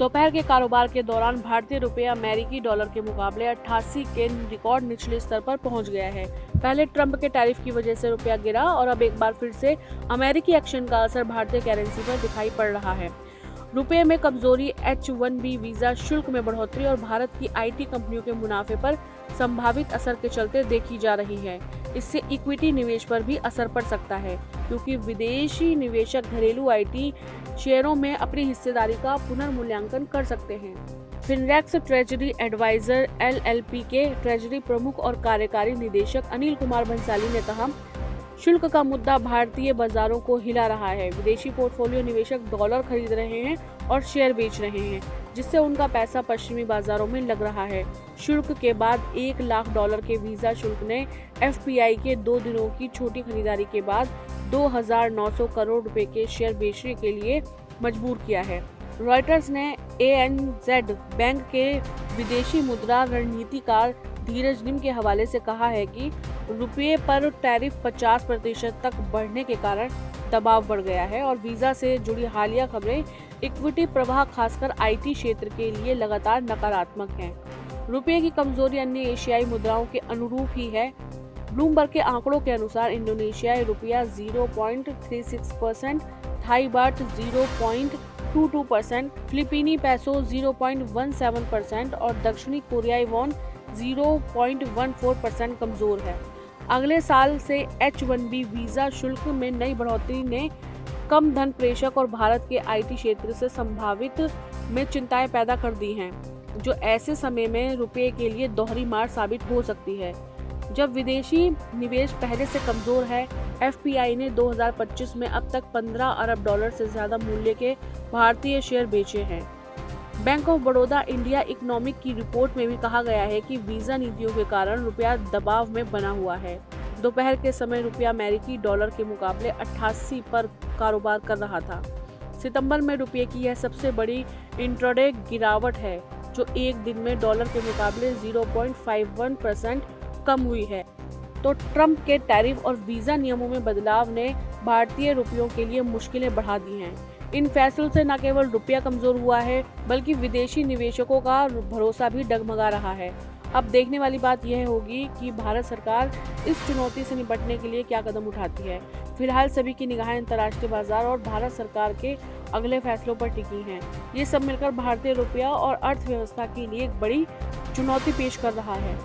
दोपहर के कारोबार के दौरान भारतीय रुपये अमेरिकी डॉलर के मुकाबले 88 के रिकॉर्ड निचले स्तर पर पहुंच गया है। पहले ट्रंप के टैरिफ की वजह से रुपया गिरा और अब एक बार फिर से अमेरिकी एक्शन का असर भारतीय करेंसी पर दिखाई पड़ रहा है। रुपये में कमजोरी, H-1B वीजा शुल्क में बढ़ोतरी और भारत की IT कंपनियों के मुनाफे पर संभावित असर के चलते देखी जा रही है। इससे इक्विटी निवेश पर भी असर पड़ सकता है, क्योंकि विदेशी निवेशक घरेलू IT शेयरों में अपनी हिस्सेदारी का पुनर्मूल्यांकन कर सकते हैं। फिनरेक्स ट्रेजरी एडवाइजर LLP के ट्रेजरी प्रमुख और कार्यकारी निदेशक अनिल कुमार भंसाली ने कहा, शुल्क का मुद्दा भारतीय बाजारों को हिला रहा है। विदेशी पोर्टफोलियो निवेशक डॉलर खरीद रहे हैं और शेयर बेच रहे हैं, जिससे उनका पैसा पश्चिमी बाजारों में लग रहा है। शुल्क के बाद $1 लाख के वीजा शुल्क ने FPI के 2 दिनों की छोटी खरीदारी के बाद 2,900 करोड़ रुपए के शेयर बेचने के लिए मजबूर किया है। रॉयटर्स ने ANZ बैंक के विदेशी मुद्रा रणनीतिकार धीरज निम के हवाले से कहा है कि रुपये पर टैरिफ 50% तक बढ़ने के कारण दबाव बढ़ गया है और वीजा से जुड़ी हालिया खबरें इक्विटी प्रवाह खासकर IT क्षेत्र के लिए लगातार नकारात्मक हैं। रुपये की कमजोरी अन्य एशियाई मुद्राओं के अनुरूप ही है। ब्लूमबर्ग के आंकड़ों के अनुसार इंडोनेशियाई रुपया 0.36%, थाई बाट 0.22%, फिलीपीनी पैसो 0.17% और दक्षिणी कोरियाई वॉन 0.14% कमजोर है। अगले साल से H-1B वीजा शुल्क में नई बढ़ोतरी ने कम धन प्रेषक और भारत के IT क्षेत्र से संभावित में चिंताएं पैदा कर दी हैं, जो ऐसे समय में रुपये के लिए दोहरी मार साबित हो सकती है। जब विदेशी निवेश पहले से कमजोर है, FPI ने 2025 में अब तक $15 अरब से ज्यादा मूल्य के भारतीय शेयर बेचे हैं। Bank of Baroda India economic की रिपोर्ट में भी कहा गया है कि वीजा नीतियों के कारण रुपया दबाव में बना हुआ है। दोपहर के समय रुपया अमेरिकी डॉलर के मुकाबले 88 पर कारोबार कर रहा था। सितंबर में रुपये की यह सबसे बड़ी इंट्राडे गिरावट है, जो एक दिन में डॉलर के मुकाबले 0.51% कम हुई है। तो ट्रंप के टैरिफ और वीजा नियमों में बदलाव ने भारतीय रुपयों के लिए मुश्किलें बढ़ा दी हैं। इन फैसलों से न केवल रुपया कमजोर हुआ है, बल्कि विदेशी निवेशकों का भरोसा भी डगमगा रहा है। अब देखने वाली बात यह होगी कि भारत सरकार इस चुनौती से निपटने के लिए क्या कदम उठाती है। फिलहाल सभी की निगाहें अंतर्राष्ट्रीय बाजार और भारत सरकार के अगले फैसलों पर टिकी हैं। ये सब मिलकर भारतीय रुपया और अर्थव्यवस्था के लिए एक बड़ी चुनौती पेश कर रहा है।